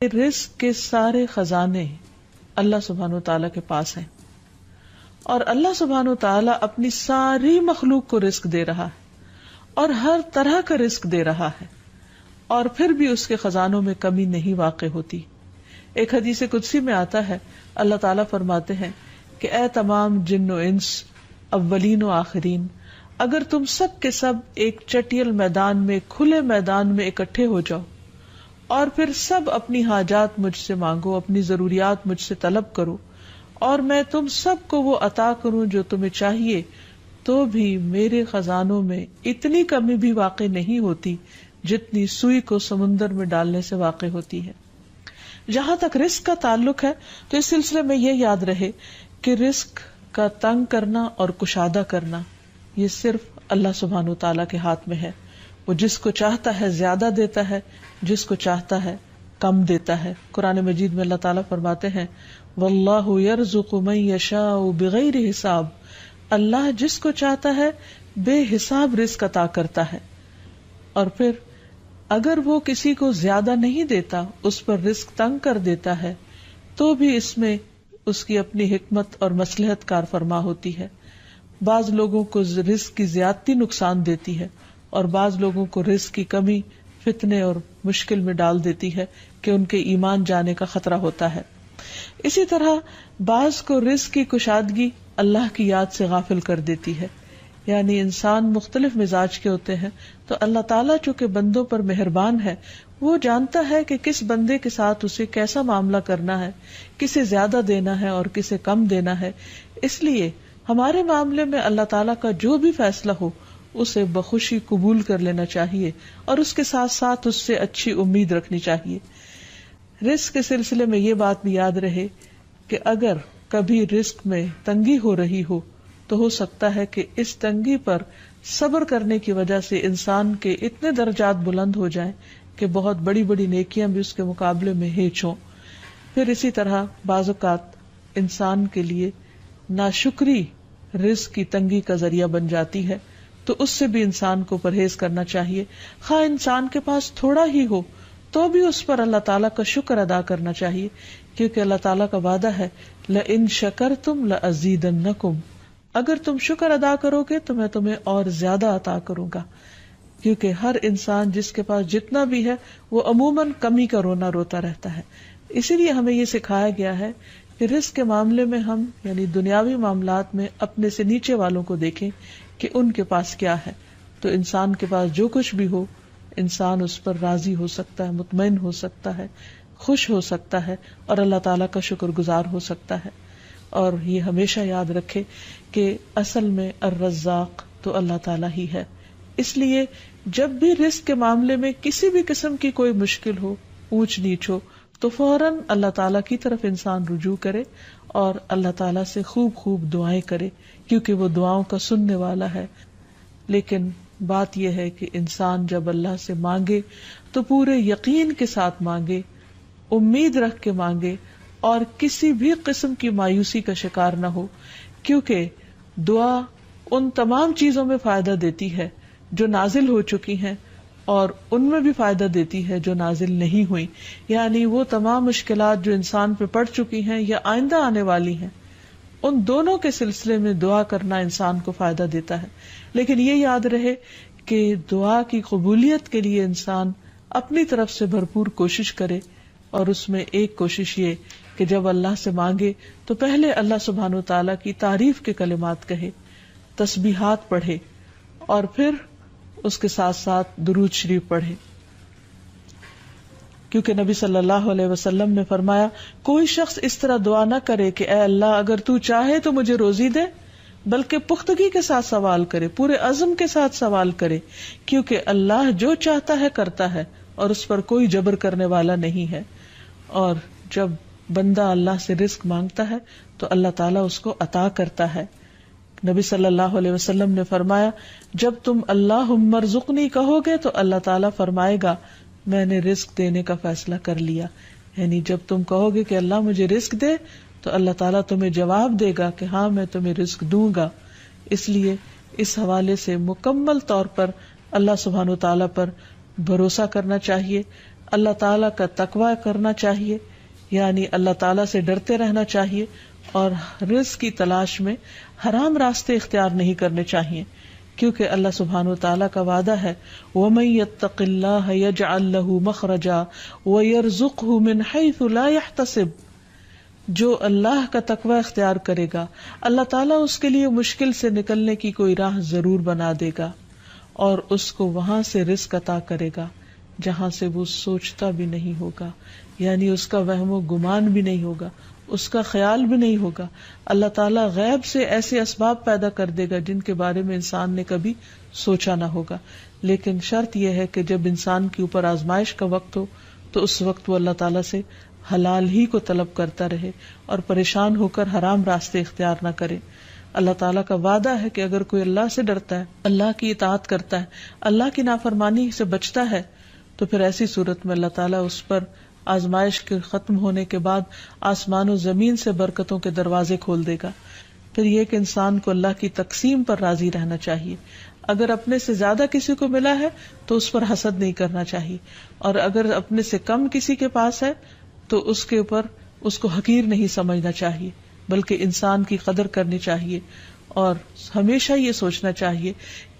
رزق کے سارے خزانے اللہ سبحانہ وتعالی کے پاس ہیں، اور اللہ سبحانہ وتعالی اپنی ساری مخلوق کو رزق دے رہا ہے اور ہر طرح کا رزق دے رہا ہے، اور پھر بھی اس کے خزانوں میں کمی نہیں واقع ہوتی۔ ایک حدیث قدسی میں آتا ہے، اللہ تعالیٰ فرماتے ہیں کہ اے تمام جن و انس، اولین و آخرین، اگر تم سب کے سب ایک چٹیل میدان میں، کھلے میدان میں اکٹھے ہو جاؤ اور پھر سب اپنی حاجات مجھ سے مانگو، اپنی ضروریات مجھ سے طلب کرو، اور میں تم سب کو وہ عطا کروں جو تمہیں چاہیے، تو بھی میرے خزانوں میں اتنی کمی بھی واقع نہیں ہوتی جتنی سوئی کو سمندر میں ڈالنے سے واقع ہوتی ہے۔ جہاں تک رزق کا تعلق ہے تو اس سلسلے میں یہ یاد رہے کہ رزق کا تنگ کرنا اور کشادہ کرنا یہ صرف اللہ سبحانہ وتعالیٰ کے ہاتھ میں ہے۔ وہ جس کو چاہتا ہے زیادہ دیتا ہے، جس کو چاہتا ہے کم دیتا ہے۔ قرآن مجید میں اللہ تعالیٰ فرماتے ہیں واللہ یرزق من یشاء بغیر حساب، اللہ جس کو چاہتا ہے بے حساب رزق عطا کرتا ہے، اور پھر اگر وہ کسی کو زیادہ نہیں دیتا، اس پر رزق تنگ کر دیتا ہے، تو بھی اس میں اس کی اپنی حکمت اور مصلحت کار فرما ہوتی ہے۔ بعض لوگوں کو رزق کی زیادتی نقصان دیتی ہے، اور بعض لوگوں کو رزق کی کمی فتنے اور مشکل میں ڈال دیتی ہے کہ ان کے ایمان جانے کا خطرہ ہوتا ہے۔ اسی طرح بعض کو رزق کی کشادگی اللہ کی یاد سے غافل کر دیتی ہے۔ یعنی انسان مختلف مزاج کے ہوتے ہیں، تو اللہ تعالیٰ چونکہ بندوں پر مہربان ہے، وہ جانتا ہے کہ کس بندے کے ساتھ اسے کیسا معاملہ کرنا ہے، کسے زیادہ دینا ہے اور کسے کم دینا ہے۔ اس لیے ہمارے معاملے میں اللہ تعالیٰ کا جو بھی فیصلہ ہو اسے بخوشی قبول کر لینا چاہیے، اور اس کے ساتھ ساتھ اس سے اچھی امید رکھنی چاہیے۔ رزق کے سلسلے میں یہ بات بھی یاد رہے کہ اگر کبھی رزق میں تنگی ہو رہی ہو تو ہو سکتا ہے کہ اس تنگی پر صبر کرنے کی وجہ سے انسان کے اتنے درجات بلند ہو جائیں کہ بہت بڑی بڑی نیکیاں بھی اس کے مقابلے میں ہیچ ہوں۔ پھر اسی طرح بعض اوقات انسان کے لیے ناشکری رزق کی تنگی کا ذریعہ بن جاتی ہے، تو اس سے بھی انسان کو پرہیز کرنا چاہیے۔ خواہ انسان کے پاس تھوڑا ہی ہو تو بھی اس پر اللہ تعالیٰ کا شکر ادا کرنا چاہیے، کیونکہ اللہ تعالیٰ کا وعدہ ہے لَإِن شَكَرْتُمْ لَأَزِيدَنَّكُمْ، اگر تم شکر ادا کرو گے تو میں تمہیں اور زیادہ عطا کروں گا۔ کیونکہ ہر انسان جس کے پاس جتنا بھی ہے وہ عموماً کمی کا رونا روتا رہتا ہے۔ اسی لیے ہمیں یہ سکھایا گیا ہے کہ رزق کے معاملے میں ہم یعنی دنیاوی معاملات میں اپنے سے نیچے والوں کو دیکھیں کہ ان کے پاس کیا ہے، تو انسان کے پاس جو کچھ بھی ہو انسان اس پر راضی ہو سکتا ہے، مطمئن ہو سکتا ہے، خوش ہو سکتا ہے، اور اللہ تعالیٰ کا شکر گزار ہو سکتا ہے۔ اور یہ ہمیشہ یاد رکھے کہ اصل میں الرزاق تو اللہ تعالیٰ ہی ہے۔ اس لیے جب بھی رزق کے معاملے میں کسی بھی قسم کی کوئی مشکل ہو، اونچ نیچ ہو، تو فوراً اللہ تعالیٰ کی طرف انسان رجوع کرے اور اللہ تعالیٰ سے خوب خوب دعائیں کرے، کیونکہ وہ دعاؤں کا سننے والا ہے۔ لیکن بات یہ ہے کہ انسان جب اللہ سے مانگے تو پورے یقین کے ساتھ مانگے، امید رکھ کے مانگے، اور کسی بھی قسم کی مایوسی کا شکار نہ ہو، کیونکہ دعا ان تمام چیزوں میں فائدہ دیتی ہے جو نازل ہو چکی ہیں، اور ان میں بھی فائدہ دیتی ہے جو نازل نہیں ہوئی، یعنی وہ تمام مشکلات جو انسان پہ پڑ چکی ہیں یا آئندہ آنے والی ہیں، ان دونوں کے سلسلے میں دعا کرنا انسان کو فائدہ دیتا ہے۔ لیکن یہ یاد رہے کہ دعا کی قبولیت کے لیے انسان اپنی طرف سے بھرپور کوشش کرے، اور اس میں ایک کوشش یہ کہ جب اللہ سے مانگے تو پہلے اللہ سبحانہ وتعالیٰ کی تعریف کے کلمات کہے، تسبیحات پڑھے، اور پھر اس کے ساتھ ساتھ درود شریف پڑھے، کیونکہ نبی صلی اللہ علیہ وسلم نے فرمایا کوئی شخص اس طرح دعا نہ کرے کہ اے اللہ اگر تو چاہے تو مجھے روزی دے، بلکہ پختگی کے ساتھ سوال کرے، پورے عزم کے ساتھ سوال کرے، کیونکہ اللہ جو چاہتا ہے کرتا ہے اور اس پر کوئی جبر کرنے والا نہیں ہے۔ اور جب بندہ اللہ سے رزق مانگتا ہے تو اللہ تعالیٰ اس کو عطا کرتا ہے۔ نبی صلی اللہ علیہ وسلم نے فرمایا جب تم اللہم ارزقنی کہو گے تو اللہ تعالیٰ فرمائے گا میں نے رزق دینے کا فیصلہ کر لیا، یعنی جب تم کہو گے کہ اللہ مجھے رزق دے تو اللہ تعالیٰ تمہیں جواب دے گا کہ ہاں میں تمہیں رزق دوں گا۔ اس لیے اس حوالے سے مکمل طور پر اللہ سبحانہ وتعالیٰ پر بھروسہ کرنا چاہیے، اللہ تعالیٰ کا تقوی کرنا چاہیے، یعنی اللہ تعالیٰ سے ڈرتے رہنا چاہیے، اور رزق کی تلاش میں حرام راستے اختیار نہیں کرنے چاہیے، کیونکہ اللہ سبحانہ وتعالیٰ کا وعدہ ہے وَمَن يَتَّقِ اللَّهَ يَجْعَل لَّهُ مَخْرَجًا وَيَرْزُقْهُ مِنْ حَيْثُ لَا يَحْتَسِبُ، جو اللہ کا تقوی اختیار کرے گا اللہ تعالیٰ اس کے لیے مشکل سے نکلنے کی کوئی راہ ضرور بنا دے گا، اور اس کو وہاں سے رزق عطا کرے گا جہاں سے وہ سوچتا بھی نہیں ہوگا، یعنی اس کا وہم و گمان بھی نہیں ہوگا، اس کا خیال بھی نہیں ہوگا۔ اللہ تعالیٰ غیب سے ایسے اسباب پیدا کر دے گا جن کے بارے میں انسان نے کبھی سوچا نہ ہوگا، لیکن شرط یہ ہے کہ جب انسان کے اوپر آزمائش کا وقت ہو تو اس وقت وہ اللہ تعالیٰ سے حلال ہی کو طلب کرتا رہے اور پریشان ہو کر حرام راستے اختیار نہ کرے۔ اللہ تعالیٰ کا وعدہ ہے کہ اگر کوئی اللہ سے ڈرتا ہے، اللہ کی اطاعت کرتا ہے، اللہ کی نافرمانی سے بچتا ہے، تو پھر ایسی صورت میں اللہ تعالیٰ اس پر آزمائش کے ختم ہونے کے بعد آسمان و زمین سے برکتوں کے دروازے کھول دے گا۔ پھر یہ کہ انسان کو اللہ کی تقسیم پر راضی رہنا چاہیے، اگر اپنے سے زیادہ کسی کو ملا ہے تو اس پر حسد نہیں کرنا چاہیے، اور اگر اپنے سے کم کسی کے پاس ہے تو اس کے اوپر اس کو حقیر نہیں سمجھنا چاہیے، بلکہ انسان کی قدر کرنی چاہیے، اور ہمیشہ یہ سوچنا چاہیے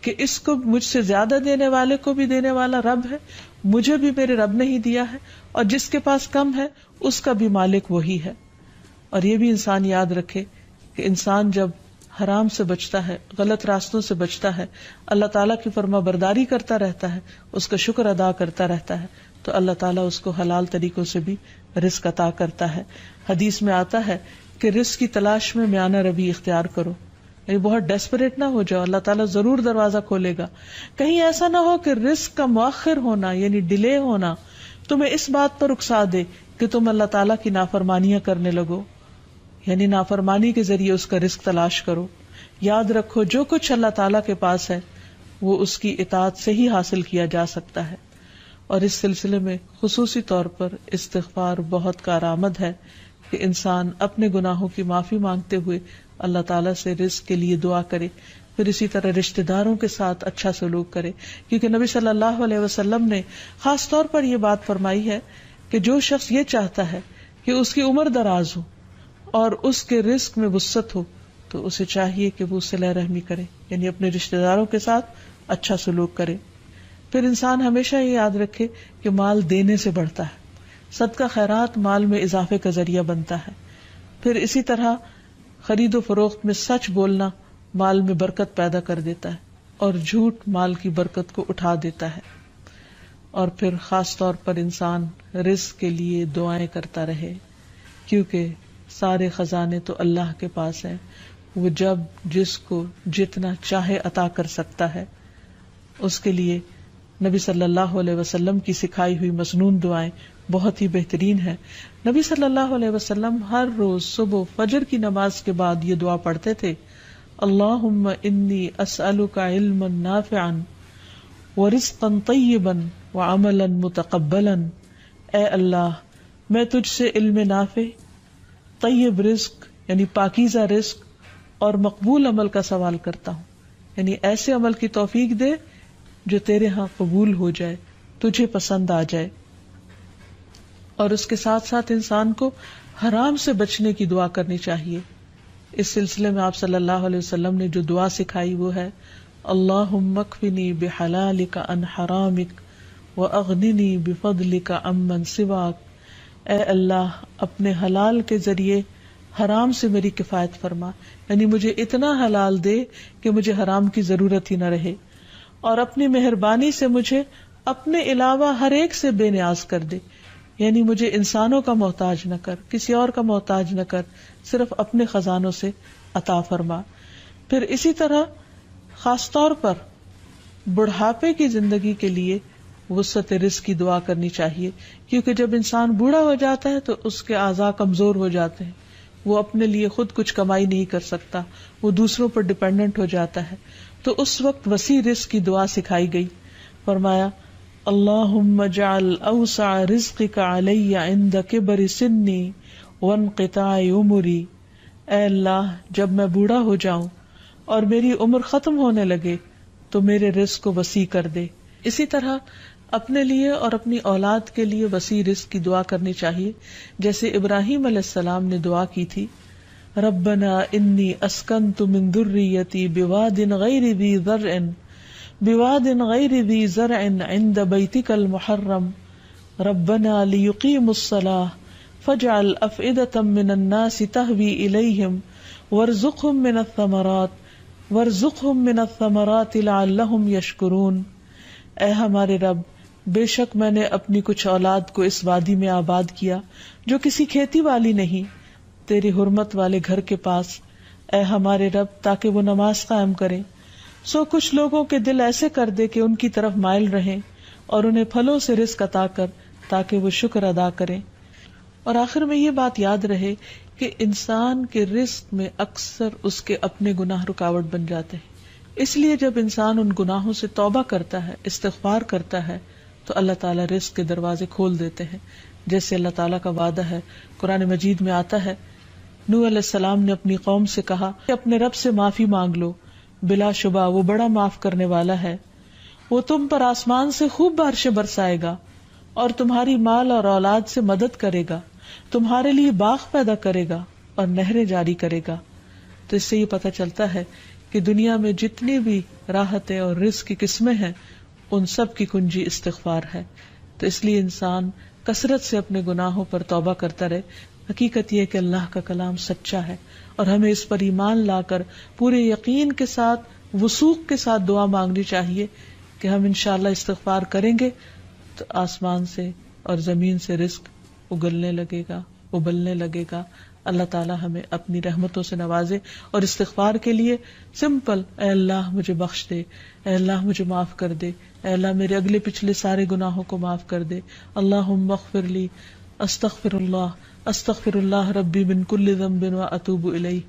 کہ اس کو مجھ سے زیادہ دینے والے کو بھی دینے والا رب ہے، مجھے بھی میرے رب نے ہی دیا ہے، اور جس کے پاس کم ہے اس کا بھی مالک وہی ہے۔ اور یہ بھی انسان یاد رکھے کہ انسان جب حرام سے بچتا ہے، غلط راستوں سے بچتا ہے، اللہ تعالیٰ کی فرما برداری کرتا رہتا ہے، اس کا شکر ادا کرتا رہتا ہے، تو اللہ تعالیٰ اس کو حلال طریقوں سے بھی رزق عطا کرتا ہے۔ حدیث میں آتا ہے کہ رزق کی تلاش میں میانہ روی اختیار کرو، یعنی بہت ڈیسپریٹ نہ ہو جاؤ، اللہ تعالیٰ ضرور دروازہ کھولے گا۔ کہیں ایسا نہ ہو کہ رزق کا مؤخر ہونا یعنی ڈیلے ہونا تمہیں اس بات پر اکسا دے کہ تم اللہ تعالیٰ کی نافرمانیاں کرنے لگو، یعنی نافرمانی کے ذریعے اس کا رزق تلاش کرو۔ یاد رکھو جو کچھ اللہ تعالیٰ کے پاس ہے وہ اس کی اطاعت سے ہی حاصل کیا جا سکتا ہے، اور اس سلسلے میں خصوصی طور پر استغفار بہت کارآمد ہے کہ انسان اپنے گناہوں کی معافی مانگتے ہوئے اللہ تعالیٰ سے رزق کے لیے دعا کرے، پھر اسی طرح رشتہ داروں کے ساتھ اچھا سلوک کرے، کیونکہ نبی صلی اللہ علیہ وسلم نے خاص طور پر یہ بات فرمائی ہے کہ جو شخص یہ چاہتا ہے کہ اس کی عمر دراز ہو اور اس کے رزق میں وسعت ہو تو اسے چاہیے کہ وہ صلہ رحمی کرے، یعنی اپنے رشتہ داروں کے ساتھ اچھا سلوک کرے۔ پھر انسان ہمیشہ یہ یاد رکھے کہ مال دینے سے بڑھتا ہے، صدقہ خیرات مال میں اضافے کا ذریعہ بنتا ہے۔ پھر اسی طرح خرید و فروخت میں سچ بولنا مال میں برکت پیدا کر دیتا ہے، اور جھوٹ مال کی برکت کو اٹھا دیتا ہے۔ اور پھر خاص طور پر انسان رزق کے لیے دعائیں کرتا رہے، کیونکہ سارے خزانے تو اللہ کے پاس ہیں، وہ جب جس کو جتنا چاہے عطا کر سکتا ہے۔ اس کے لیے نبی صلی اللہ علیہ وسلم کی سکھائی ہوئی مسنون دعائیں بہت ہی بہترین ہیں۔ نبی صلی اللہ علیہ وسلم ہر روز صبح فجر کی نماز کے بعد یہ دعا پڑھتے تھے، اللہم انی اسألک علما نافعا ورزقا طیبا وعملا متقبلا، اے اللہ میں تجھ سے علم نافع، طیب رزق یعنی پاکیزہ رزق اور مقبول عمل کا سوال کرتا ہوں، یعنی ایسے عمل کی توفیق دے جو تیرے ہاں قبول ہو جائے، تجھے پسند آ جائے۔ اور اس کے ساتھ ساتھ انسان کو حرام سے بچنے کی دعا کرنی چاہیے۔ اس سلسلے میں آپ صلی اللہ علیہ وسلم نے جو دعا سکھائی وہ ہے اللہم اکفنی بحلالک عن حرامک واغننی بفضلک عمن سواک، اے اللہ اپنے حلال کے ذریعے حرام سے میری کفایت فرما، یعنی مجھے اتنا حلال دے کہ مجھے حرام کی ضرورت ہی نہ رہے، اور اپنی مہربانی سے مجھے اپنے علاوہ ہر ایک سے بے نیاز کر دے، یعنی مجھے انسانوں کا محتاج نہ کر، کسی اور کا محتاج نہ کر، صرف اپنے خزانوں سے عطا فرما۔ پھر اسی طرح خاص طور پر بڑھاپے کی زندگی کے لیے وسعت رزق کی دعا کرنی چاہیے، کیونکہ جب انسان بوڑھا ہو جاتا ہے تو اس کے اعضاء کمزور ہو جاتے ہیں، وہ اپنے لیے خود کچھ کمائی نہیں کر سکتا، وہ دوسروں پر ڈیپینڈنٹ ہو جاتا ہے، تو اس وقت وسیع رزق کی دعا سکھائی گئی۔ فرمایا اللہم اجعل اوسع رزقک علی عند کبر سنی وانقطاع عمری، اے اللہ جب میں بوڑھا ہو جاؤں اور میری عمر ختم ہونے لگے تو میرے رزق کو وسیع کر دے۔ اسی طرح اپنے لیے اور اپنی اولاد کے لیے وسیع رزق کی دعا کرنی چاہیے، جیسے ابراہیم علیہ السلام نے دعا کی تھی، ربنا انی اسکنت من ذریتی بواد غیر ذی زرع عند بیتک المحرم ربنا لیقیموا الصلاة فاجعل افئدة من الناس تهوی الیہم وارزقهم من الثمرات لعلهم یشکرون۔ اے ہمارے رب، بے شک میں نے اپنی کچھ اولاد کو اس وادی میں آباد کیا جو کسی کھیتی والی نہیں، تیری حرمت والے گھر کے پاس، اے ہمارے رب، تاکہ وہ نماز قائم کریں۔ سو کچھ لوگوں کے دل ایسے کر دے کہ ان کی طرف مائل رہیں، اور انہیں پھلوں سے رزق عطا کر تاکہ وہ شکر ادا کریں۔ اور آخر میں یہ بات یاد رہے کہ انسان کے رزق میں اکثر اس کے اپنے گناہ رکاوٹ بن جاتے ہیں، اس لیے جب انسان ان گناہوں سے توبہ کرتا ہے، استغفار کرتا ہے، تو اللہ تعالیٰ رزق کے دروازے کھول دیتے ہیں، جیسے اللہ تعالیٰ کا وعدہ ہے۔ قرآن مجید میں آتا ہے، نوح علیہ السلام نے اپنی قوم سے کہا کہ اپنے رب سے معافی مانگ لو، بلا شبہ وہ بڑا معاف کرنے والا ہے، وہ تم پر آسمان سے خوب بارشیں برسائے گا اور تمہاری مال اور اولاد سے مدد کرے گا، تمہارے لیے باغ پیدا کرے گا اور نہریں جاری کرے گا۔ تو اس سے یہ پتہ چلتا ہے کہ دنیا میں جتنی بھی راحتیں اور رزق کی قسمیں ہیں، ان سب کی کنجی استغفار ہے۔ تو اس لیے انسان کثرت سے اپنے گناہوں پر توبہ کرتا رہے۔ حقیقت یہ کہ اللہ کا کلام سچا ہے، اور ہمیں اس پر ایمان لا کر پورے یقین کے ساتھ، وثوق کے ساتھ دعا مانگنی چاہیے کہ ہم انشاءاللہ استغفار کریں گے تو آسمان سے اور زمین سے رزق اگلنے لگے گا، ابلنے لگے گا۔ اللہ تعالی ہمیں اپنی رحمتوں سے نوازے، اور استغفار کے لیے سمپل، اے اللہ مجھے بخش دے، اے اللہ مجھے معاف کر دے، اے اللہ میرے اگلے پچھلے سارے گناہوں کو معاف کر دے، اللہم اغفر لی، استغفر اللہ ربی من کل ذنب واتوب الیہ۔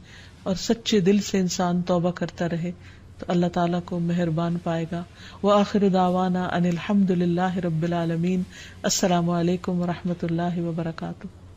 اور سچے دل سے انسان توبہ کرتا رہے تو اللہ تعالیٰ کو مہربان پائے گا۔ وآخر دعوانا ان الحمد للہ رب العالمین۔ السلام علیکم ورحمۃ اللہ وبرکاتہ۔